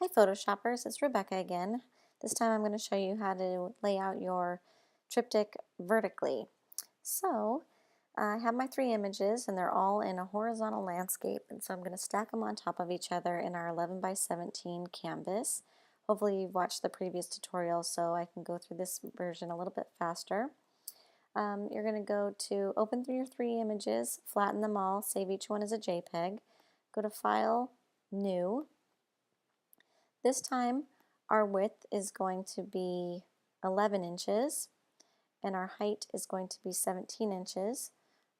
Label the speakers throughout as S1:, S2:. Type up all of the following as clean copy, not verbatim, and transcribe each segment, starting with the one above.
S1: Hi Photoshoppers, it's Rebecca again. This time I'm going to show you how to lay out your triptych vertically. So I have my three images and they're all in a horizontal landscape, and so I'm going to stack them on top of each other in our 11 by 17 canvas. Hopefully you've watched the previous tutorial so I can go through this version a little bit faster. You're going to go to open through your three images, flatten them all, save each one as a JPEG, go to File, New. This time our width is going to be 11 inches and our height is going to be 17 inches.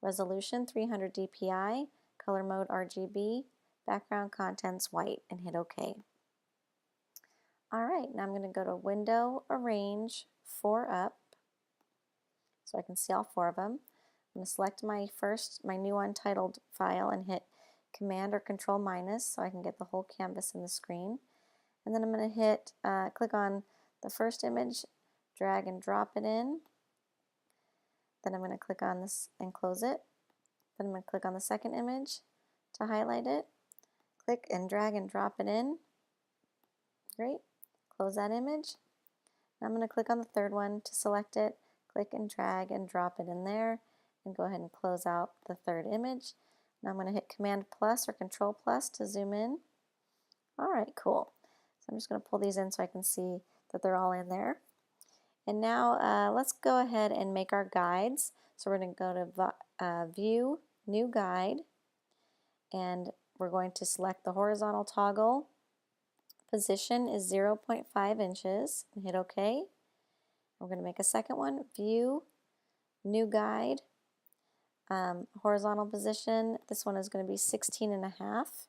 S1: Resolution 300 dpi, color mode RGB, background contents white, and hit OK. Alright, now I'm going to go to Window, Arrange, 4 up, so I can see all four of them. I'm going to select my new untitled file and hit Command or Control minus so I can get the whole canvas in the screen. And then I'm going to hit, click on the first image, drag and drop it in. Then I'm going to click on this and close it. Then I'm going to click on the second image to highlight it. Click and drag and drop it in. Great. Close that image. Now I'm going to click on the third one to select it. Click and drag and drop it in there. And go ahead and close out the third image. Now I'm going to hit Command plus or Control plus to zoom in. Alright, cool. So I'm just going to pull these in so I can see that they're all in there. And now let's go ahead and make our guides. So we're going to go to View, New Guide, and we're going to select the horizontal toggle. Position is 0.5 inches and hit OK. We're going to make a second one, View, New Guide, horizontal position. This one is going to be 16.5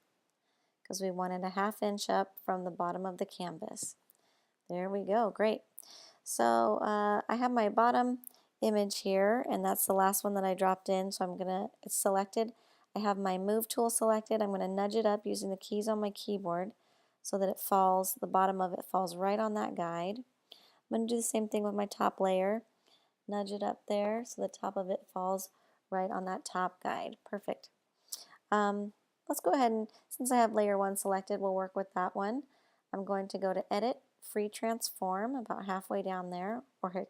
S1: because we wanted a ½ inch up from the bottom of the canvas. There we go, great. So I have my bottom image here, and that's the last one that I dropped in, so it's selected. I have my move tool selected. I'm going to nudge it up using the keys on my keyboard so that it falls, the bottom of it falls right on that guide. I'm going to do the same thing with my top layer. Nudge it up there so the top of it falls right on that top guide. Perfect. Let's go ahead and, since I have layer 1 selected, we'll work with that one. I'm going to go to Edit, Free Transform, about halfway down there, or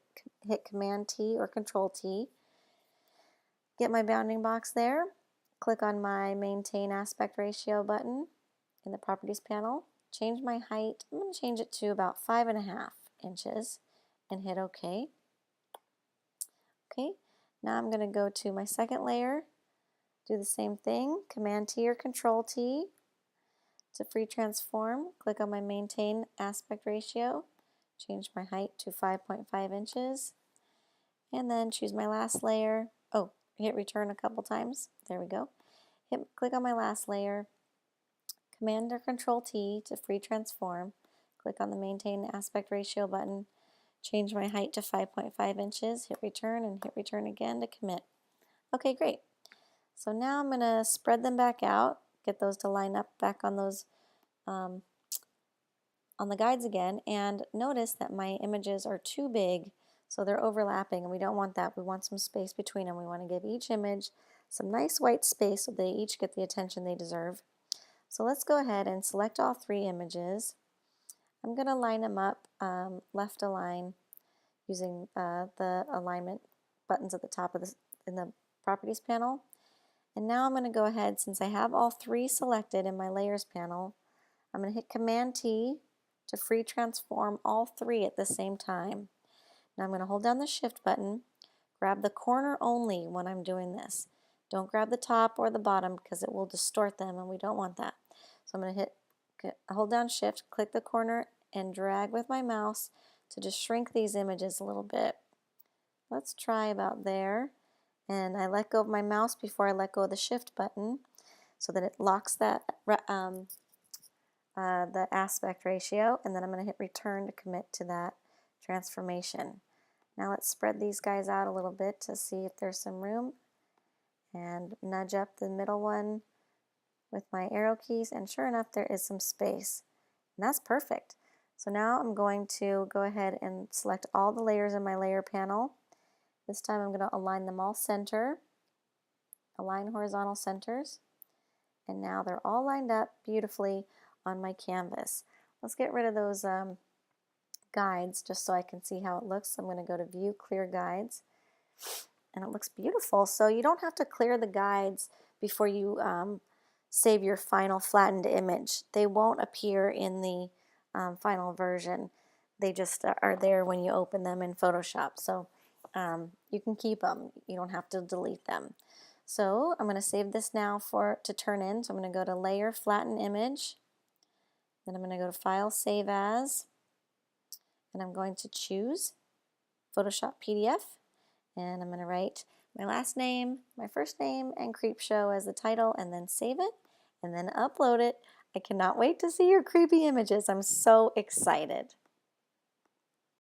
S1: hit Command T or Control T. Get my bounding box there. Click on my Maintain Aspect Ratio button in the Properties panel. Change my height. I'm going to change it to about 5.5 inches and hit OK. Okay, now I'm going to go to my second layer. Do the same thing, Command T or Control T to free transform. Click on my Maintain Aspect Ratio, change my height to 5.5 inches, and then choose my last layer. Oh, hit return a couple times. There we go. Click on my last layer, Command or Control T to free transform. Click on the Maintain Aspect Ratio button, change my height to 5.5 inches, hit return, and hit return again to commit. Okay, great. So now I'm going to spread them back out, get those to line up back on those on the guides again, and notice that my images are too big, so they're overlapping, and we don't want that. We want some space between them. We want to give each image some nice white space so they each get the attention they deserve. So let's go ahead and select all three images. I'm going to line them up, left align, using the alignment buttons at the top of in the Properties panel. And now I'm going to go ahead, since I have all three selected in my Layers panel, I'm going to hit Command T to free transform all three at the same time. Now I'm going to hold down the Shift button, grab the corner only when I'm doing this. Don't grab the top or the bottom because it will distort them and we don't want that. So I'm going to hold down Shift, click the corner, and drag with my mouse to just shrink these images a little bit. Let's try about there. And I let go of my mouse before I let go of the Shift button so that it locks that the aspect ratio, and then I'm going to hit return to commit to that transformation. Now let's spread these guys out a little bit to see if there's some room, and nudge up the middle one with my arrow keys, and sure enough there is some space, and that's perfect. So now I'm going to go ahead and select all the layers in my layer panel. This time I'm going to align them all center, align horizontal centers, and now they're all lined up beautifully on my canvas. Let's get rid of those guides just so I can see how it looks. I'm going to go to View, Clear Guides, and it looks beautiful. So you don't have to clear the guides before you save your final flattened image. They won't appear in the final version. They just are there when you open them in Photoshop. So you can keep them. You don't have to delete them. So I'm going to save this now to turn in. So I'm going to go to Layer, Flatten Image. Then I'm going to go to File, Save As. And I'm going to choose Photoshop PDF. And I'm going to write my last name, my first name, and Creepshow as the title, and then save it, and then upload it. I cannot wait to see your creepy images. I'm so excited.